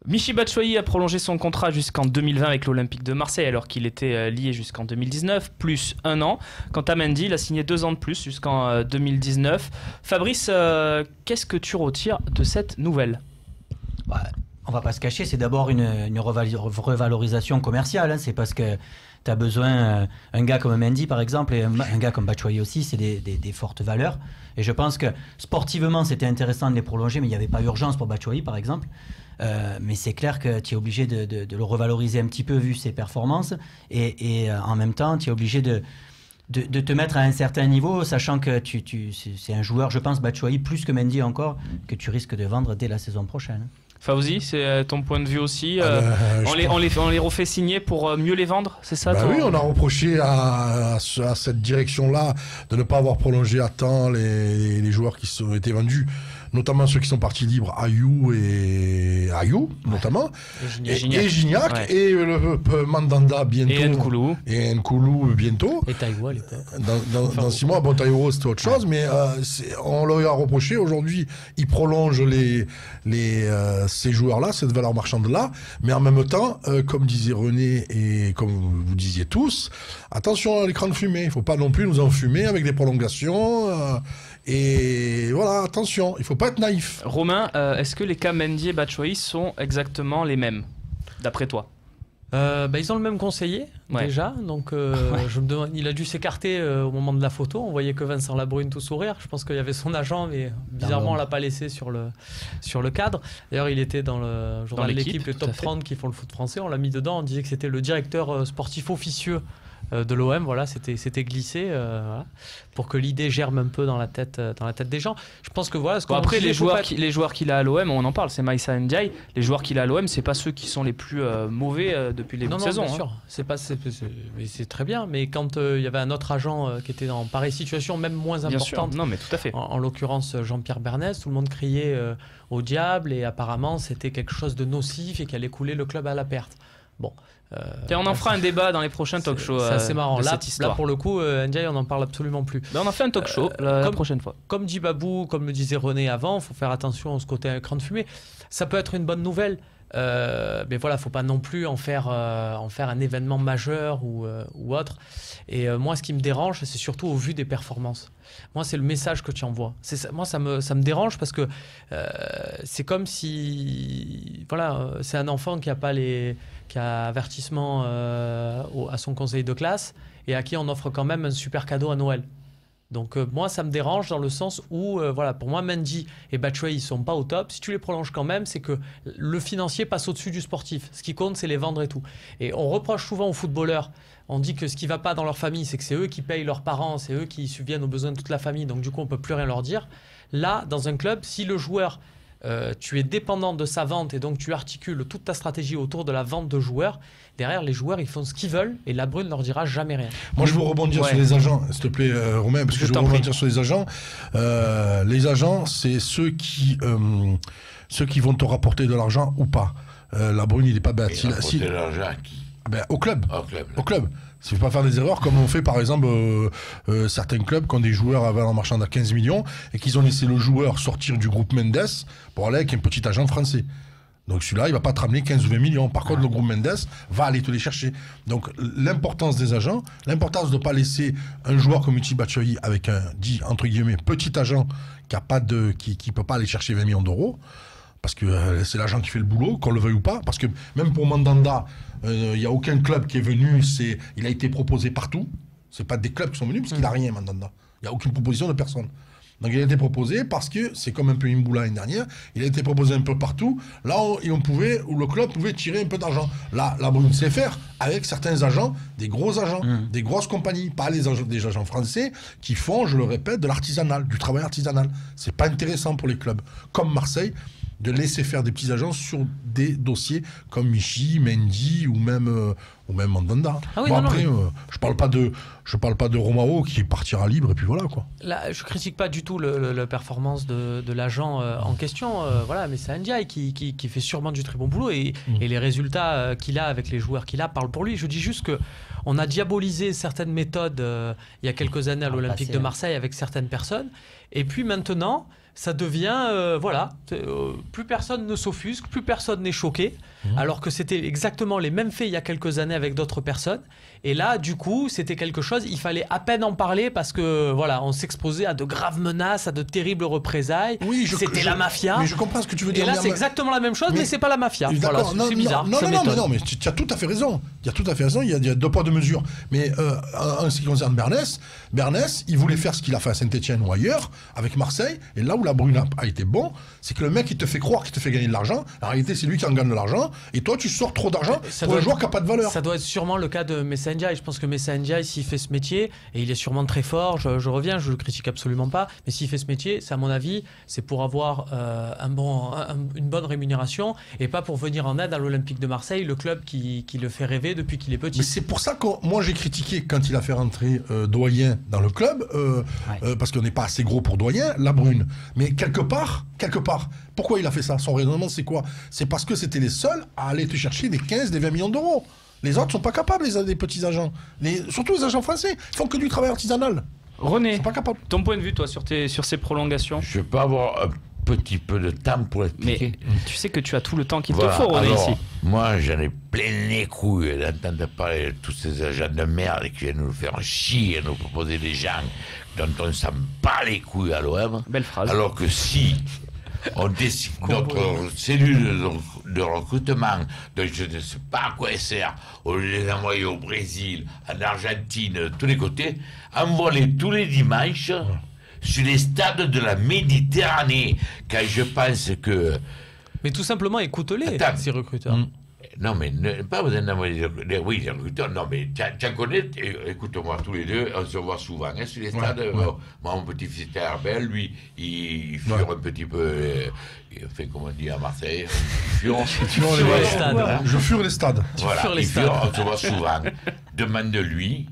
Michy Batshuayi a prolongé son contrat jusqu'en 2020 avec l'Olympique de Marseille alors qu'il était lié jusqu'en 2019, plus 1 an. Quant à Mendy, il a signé 2 ans de plus jusqu'en 2019. Fabrice, qu'est-ce que tu retires de cette nouvelle ? On va pas se cacher, c'est d'abord une revalorisation commerciale. Hein. C'est parce que tu as besoin, un gars comme Mendy par exemple, et un gars comme Batshuayi aussi, c'est des fortes valeurs. Et je pense que sportivement, c'était intéressant de les prolonger, mais il n'y avait pas urgence pour Batshuayi par exemple. Mais c'est clair que tu es obligé de le revaloriser un petit peu vu ses performances. Et en même temps, tu es obligé de te mettre à un certain niveau, sachant que c'est un joueur, je pense, Batshuayi, plus que Mendy encore, que tu risques de vendre dès la saison prochaine. Fauzi, c'est ton point de vue aussi. On les refait signer pour mieux les vendre, c'est ça Oui, on a reproché à cette direction-là de ne pas avoir prolongé à temps les joueurs qui ont été vendus, notamment ceux qui sont partis libres, Ayou notamment, et Gignac, et le Mandanda bientôt, et Nkoulou bientôt. Et Taïwa, dans 6 mois, bon, Taïwa c'était autre chose, mais on leur a reproché. Aujourd'hui, ils prolongent ces joueurs-là, cette valeur marchande-là, mais en même temps, comme disait René et comme vous disiez tous, attention à l'écran de fumée, il ne faut pas non plus nous enfumer avec des prolongations, et voilà, attention, il ne faut pas être naïf. Romain, est-ce que les cas Mendy et Batshuayi sont exactement les mêmes, d'après toi ? Ils ont le même conseiller déjà, donc je me demande, il a dû s'écarter au moment de la photo. On voyait que Vincent Labrune tout sourire. Je pense qu'il y avait son agent, mais bizarrement on l'a pas laissé sur le cadre. D'ailleurs, il était dans le journal de l'équipe, le top 30 qui font le foot français. On l'a mis dedans. On disait que c'était le directeur sportif officieux de l'OM. Voilà, c'était glissé voilà, pour que l'idée germe un peu dans la tête des gens. Je pense que voilà. Après, les joueurs qu'il a à l'OM, on en parle, c'est Maïssa Ndiaye. Les joueurs qu'il a à l'OM, c'est pas ceux qui sont les plus mauvais depuis les saisons. Bien sûr, c'est très bien. Mais quand il y avait un autre agent qui était dans pareille situation, même moins importante, non mais tout à fait. En l'occurrence Jean-Pierre Bernès, tout le monde criait au diable et apparemment c'était quelque chose de nocif et qui allait couler le club à la perte. Bon. On en fera un débat dans les prochains talk shows. C'est assez marrant. Là, pour le coup, Ndiaye, on n'en parle absolument plus. On en fait un talk show la prochaine fois. Comme dit Babou, comme le disait René avant, il faut faire attention à ce côté écran de fumée. Ça peut être une bonne nouvelle. Mais voilà, faut pas non plus en faire un événement majeur ou autre. Et moi, ce qui me dérange, c'est surtout au vu des performances. Moi, c'est le message que tu envoies. Moi, ça me dérange parce que c'est comme si, voilà, c'est un enfant qui a avertissement à son conseil de classe et à qui on offre quand même un super cadeau à Noël. Donc moi, ça me dérange dans le sens où, voilà, pour moi, Mendy et Batshuayi, ils ne sont pas au top. Si tu les prolonges quand même, c'est que le financier passe au-dessus du sportif. Ce qui compte, c'est les vendre et tout. Et on reproche souvent aux footballeurs, on dit que ce qui ne va pas dans leur famille, c'est que c'est eux qui payent leurs parents, c'est eux qui subviennent aux besoins de toute la famille. Donc du coup, on ne peut plus rien leur dire. Là, dans un club, si le joueur... tu es dépendant de sa vente et donc tu articules toute ta stratégie autour de la vente de joueurs. Derrière, les joueurs, ils font ce qu'ils veulent et la Brune ne leur dira jamais rien. Moi, je veux rebondir sur les agents, s'il te plaît, Romain, parce que je veux rebondir sur les agents. Les agents, c'est ceux qui vont te rapporter de l'argent ou pas. La Brune, il n'est pas bête. Rapporter de l'argent à qui ? Au club. Au club. Il ne faut pas faire des erreurs comme on fait par exemple certains clubs qui ont des joueurs à valeur marchande à 15 millions et qu'ils ont laissé le joueur sortir du groupe Mendes pour aller avec un petit agent français. Donc celui-là, il ne va pas te ramener 15 ou 20 millions. Par contre, le groupe Mendes va aller te les chercher. Donc l'importance des agents, l'importance de ne pas laisser un joueur comme Michy Batshuayi avec un dit entre guillemets petit agent qui ne peut pas aller chercher 20 millions d'euros. Parce que c'est l'agent qui fait le boulot, qu'on le veuille ou pas. Parce que même pour Mandanda, il n'y a aucun club qui est venu. Il a été proposé partout. Ce pas des clubs qui sont venus parce qu'il n'a rien, Mandanda. Il n'y a aucune proposition de personne. Donc il a été proposé parce que c'est comme un peu Imboula l'année dernière. Il a été proposé un peu partout. Là où le club pouvait tirer un peu d'argent. Là, la Brune sait faire avec certains agents, des gros agents, des grosses compagnies, pas des agents français qui font, je le répète, de l'artisanal, du travail artisanal. C'est pas intéressant pour les clubs. Comme Marseille, de laisser faire des petits agents sur des dossiers comme Michy, Mendy ou même Mandanda. Ah oui, bon, après, je parle pas de Romao qui partira libre et puis voilà quoi. Là, je critique pas du tout la performance de l'agent en question, voilà, mais c'est Ndiaye qui fait sûrement du très bon boulot et les résultats qu'il a avec les joueurs qu'il a parlent pour lui. Je dis juste que on a diabolisé certaines méthodes il y a quelques années à l'Olympique de Marseille avec certaines personnes. Et puis maintenant, ça devient, plus personne ne s'offusque, plus personne n'est choqué, alors que c'était exactement les mêmes faits il y a quelques années avec d'autres personnes. Et là, du coup, c'était quelque chose, il fallait à peine en parler parce que, voilà, on s'exposait à de graves menaces, à de terribles représailles. Oui, c'était la mafia. Mais je comprends ce que tu veux dire. Et là, c'est exactement la même chose, mais c'est pas la mafia. Voilà, c'est bizarre. Non, mais tu as tout à fait raison. Il y a deux poids, deux mesures. Mais en ce qui concerne Bernès, il voulait faire ce qu'il a fait à Saint-Etienne ou ailleurs, avec Marseille. Et là où la Brune a été bon, c'est que le mec, il te fait croire qu'il te fait gagner de l'argent. En réalité, c'est lui qui en gagne de l'argent. Et toi, tu sors trop d'argent pour un joueur qui n'a pas de valeur. Ça doit être sûrement le cas de Messa Ndiaye. Je pense que Messa Ndiaye, s'il fait ce métier, et il est sûrement très fort, je reviens, je le critique absolument pas, mais s'il fait ce métier, c'est à mon avis, c'est pour avoir une bonne rémunération et pas pour venir en aide à l'Olympique de Marseille, le club qui le fait rêver depuis qu'il est petit. Mais c'est pour ça que moi j'ai critiqué quand il a fait rentrer Doyen dans le club, parce qu'on n'est pas assez gros pour Doyen, la Brune. Mais quelque part, pourquoi il a fait ça? Son raisonnement, c'est quoi? C'est parce que c'était les seuls à aller te chercher des 15, des 20 millions d'euros. Les autres ne sont pas capables, les petits agents. Surtout les agents français, ils font que du travail artisanal. René, Ils sont pas capables. ton point de vue, toi, sur ces prolongations? Je peux avoir un petit peu de temps pour expliquer. Mais tu sais que tu as tout le temps qu'il Voilà, te faut, René, alors, ici. moi, j'en ai plein les couilles d'entendre parler de tous ces agents de merde qui viennent nous faire chier, nous proposer des gens dont on s'en bat les couilles à l'OM. Belle phrase. Alors que si on décide notre cellule de recrutement, dont je ne sais pas à quoi elle sert, on les envoyer au Brésil, en Argentine, tous les côtés, envoie-les tous les dimanches sur les stades de la Méditerranée, quand je pense que... Mais tout simplement, écoute-les, Attends. ces recruteurs. Non, mais pas besoin d'envoyer des recruteurs. Non, mais tu en connais, écoute-moi, tous les deux, on se voit souvent hein, sur les stades. Moi, mon petit-fils était Herbel, lui, il fure un petit peu, il fait comme on dit à Marseille, il fure les stades. Je fure les stades. Voilà, il fure, on se voit souvent. Demande-lui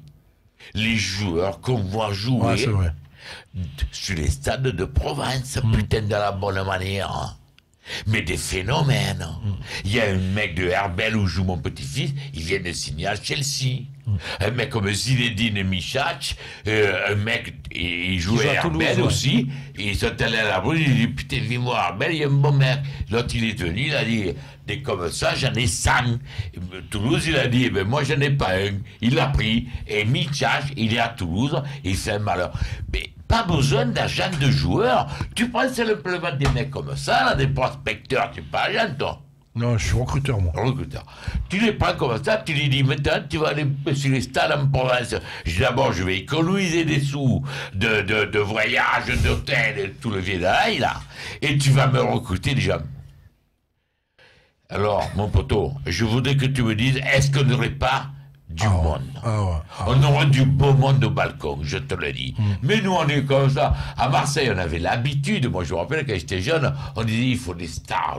les joueurs qu'on voit jouer Ouais, c'est vrai. sur les stades de Provence, putain de la bonne manière. Mais des phénomènes. Il y a un mec de Herbel où joue mon petit-fils, il vient de signer à Chelsea. Un mec comme Zinedine Michac, un mec, il jouait à Herbel aussi, ils sont allés à la Brune, il dit putain, vis-moi Herbel, il y a un bon mec. L'autre il est venu, il a dit, des comme ça, j'en ai 100. Toulouse, il a dit, eh ben, moi j'en ai pas un. Il l'a pris, et Michac, il est à Toulouse, il fait un malheur. Mais pas besoin d'agent de joueurs. Tu prends simplement des mecs comme ça, là, des prospecteurs, tu n'es pas agent, toi. Non, je suis recruteur, moi. Recruteur. Tu les prends comme ça, tu lui dis maintenant, tu vas aller sur les stades en province. D'abord, je vais économiser des sous de voyage, d'hôtel, et tout le vieillard là, et tu vas me recruter des gens. Alors, mon poteau, je voudrais que tu me dises, est-ce qu'on n'aurait pas du monde. On aurait du beau monde au balcon, je te le dis. Mais nous, on est comme ça. À Marseille, on avait l'habitude. Moi, je me rappelle quand j'étais jeune, on disait il faut des stars.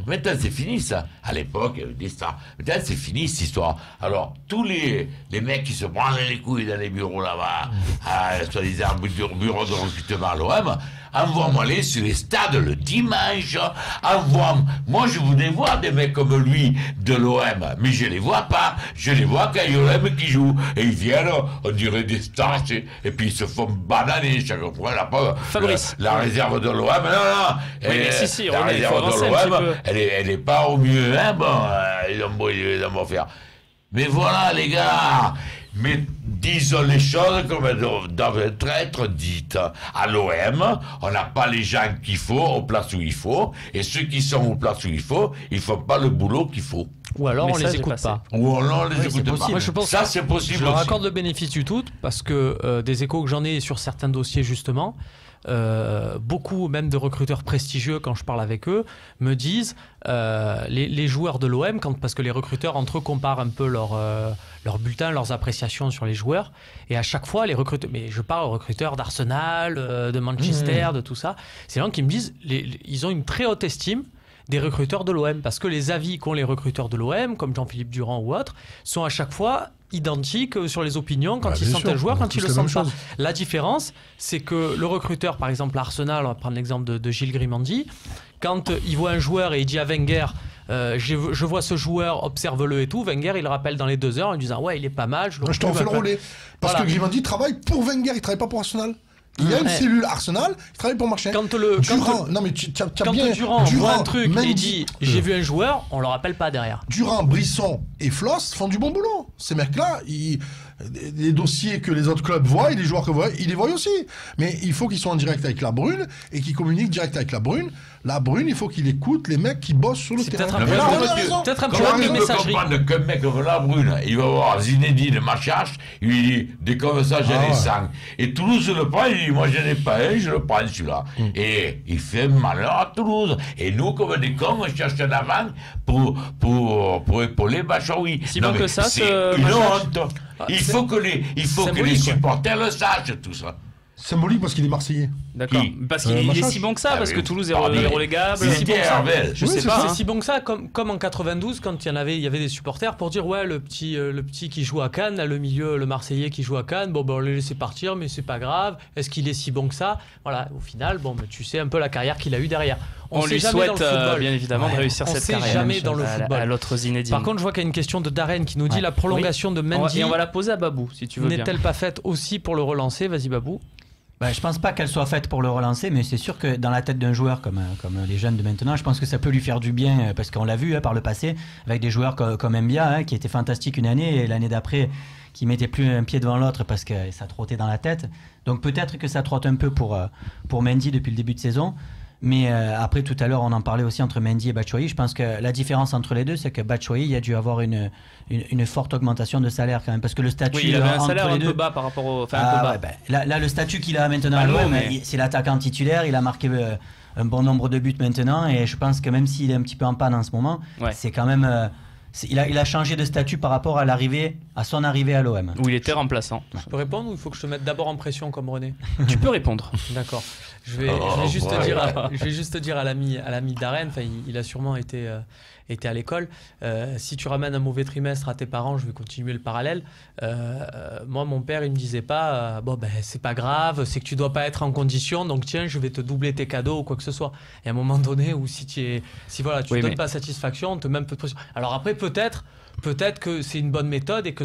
Maintenant, c'est fini ça. À l'époque, il y avait des stars. Maintenant, c'est fini cette histoire. Alors, tous les mecs qui se branlent les couilles dans les bureaux là-bas, soi-disant bureau de recrutement à l'OM, envoie-moi-les sur les stades le dimanche. Moi, je voudrais voir des mecs comme lui de l'OM, mais je les vois pas. Je les vois quand il y a l'OM qui joue. Et ils viennent, on dirait des stars, et puis ils se font bananer chaque fois. Fabrice. La réserve de l'OM, non. Oui, la réserve de l'OM, elle est pas au mieux. Hein, bon, ils vont faire. Mais voilà, les gars. Mais disons les choses comme elles doivent être dites. À l'OM, on n'a pas les gens qu'il faut aux places où il faut, et ceux qui sont aux places où il faut, ils font pas le boulot qu'il faut. Ou alors on les écoute pas. Ou alors on les écoute pas. Moi, je pense ça c'est possible. Je leur aussi. accorde le bénéfice du doute parce que des échos que j'en ai sur certains dossiers justement. Beaucoup même de recruteurs prestigieux quand je parle avec eux me disent les joueurs de l'OM parce que les recruteurs entre eux comparent un peu leurs bulletins, leurs appréciations sur les joueurs et à chaque fois les recruteurs, mais je parle aux recruteurs d'Arsenal, de Manchester, de tout ça, c'est les gens qui me disent ils ont une très haute estime des recruteurs de l'OM parce que les avis qu'ont les recruteurs de l'OM comme Jean-Philippe Durand ou autres sont à chaque fois identiques sur les opinions quand ils sentent un joueur, quand ils le sentent pas. La différence, c'est que le recruteur, par exemple à Arsenal, on va prendre l'exemple de Gilles Grimandi, quand il voit un joueur et il dit à Wenger je vois ce joueur, observe-le et tout, Wenger il le rappelle dans les 2 heures en lui disant ouais il est pas mal. Je t'en fais le relais. Parce que Grimandi travaille pour Wenger, il travaille pas pour Arsenal. Il y a une cellule Arsenal, il travaille pour Marseille. Quand Durand voit un truc et dit j'ai vu un joueur, on le rappelle pas derrière. Durand, Brisson et Floss font du bon boulot. Ces mecs-là, les dossiers que les autres clubs voient, et les joueurs que voient, ils les voient aussi. Mais il faut qu'ils soient en direct avec la Brune et qu'ils communiquent direct avec la Brune. La Brune, il faut qu'il écoute les mecs qui bossent sur le terrain. Peut-être un problème de messagerie. Comment comprendre qu'un mec comme la Brune, il va voir Zinedine Machache, il lui dit des comme ça, j'en ai 5. Et Toulouse le prend, il dit moi j'en ai pas un, je le prends celui-là. Et il fait malheur à Toulouse. Et nous, comme des cons, on cherche un avant pour épauler Bachoui. Si bon que ça, c'est une honte. Il faut que les supporters le sachent, tout ça. Symbolique parce qu'il est Marseillais. D'accord. Parce qu'il est si bon que ça, parce que Toulouse est relégable. C'est si bon que ça. Je sais pas. C'est si bon que ça, comme en 92, quand il y avait des supporters pour dire ouais, le petit qui joue à Cannes, là, le milieu, le Marseillais qui joue à Cannes, bon, on le laisse partir, mais c'est pas grave. Est-ce qu'il est si bon que ça? Voilà, au final, tu sais un peu la carrière qu'il a eu derrière. On lui souhaite bien évidemment de réussir cette carrière. On sait jamais dans le football. À l'autre Zinedine. Par contre, je vois qu'il y a une question de Darren qui nous dit la prolongation de Mendy. Et on va la poser à Babou, si tu veux bien. N'est-elle pas faite aussi pour le relancer? Vas-y, Babou. Je pense pas qu'elle soit faite pour le relancer, mais c'est sûr que dans la tête d'un joueur comme les jeunes de maintenant, je pense que ça peut lui faire du bien, parce qu'on l'a vu par le passé, avec des joueurs comme Mbia, qui était fantastique une année, et l'année d'après, qui mettait plus un pied devant l'autre parce que ça trottait dans la tête. Donc peut-être que ça trotte un peu pour Mendy depuis le début de saison. Mais après, tout à l'heure, on en parlait aussi entre Mendy et Batshuayi. Je pense que la différence entre les deux, c'est que Batshuayi, il a dû avoir une forte augmentation de salaire quand même. Parce que le statut. Oui, il avait un salaire un peu bas par rapport au. Là, le statut qu'il a maintenant à l'OM, c'est l'attaquant titulaire. Il a marqué un bon nombre de buts maintenant. Et je pense que même s'il est un petit peu en panne en ce moment, c'est quand même. Il a changé de statut par rapport à son arrivée à l'OM. Où il était remplaçant. Je peux répondre ou il faut que je te mette d'abord en pression comme René? Tu peux répondre. D'accord. Je vais juste dire à l'ami Darren, il a sûrement été à l'école. Si tu ramènes un mauvais trimestre à tes parents, je vais continuer le parallèle. Moi, mon père, il me disait pas, c'est pas grave, c'est que tu dois pas être en condition, donc tiens, je vais te doubler tes cadeaux ou quoi que ce soit. Et à un moment donné, où si tu ne donnes pas satisfaction, on te met un peu de pression. Alors après, peut-être que c'est une bonne méthode et que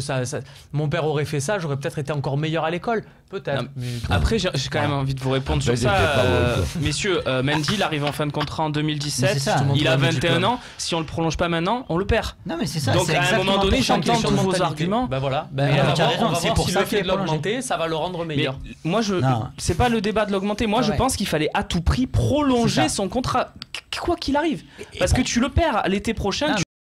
mon père aurait fait ça, j'aurais peut-être été encore meilleur à l'école. Peut-être. Après, j'ai quand même envie de vous répondre sur ça. Messieurs, Mendy, il arrive en fin de contrat en 2017. Il a 21 ans. Si on le prolonge pas maintenant, on le perd. Non, mais c'est ça. Donc à un moment donné, j'entends tous vos arguments. On va voir si le fait de l'augmenter, ça va le rendre meilleur. Moi, c'est pas le débat de l'augmenter. Moi, je pense qu'il fallait à tout prix prolonger son contrat, quoi qu'il arrive. Parce que tu le perds l'été prochain.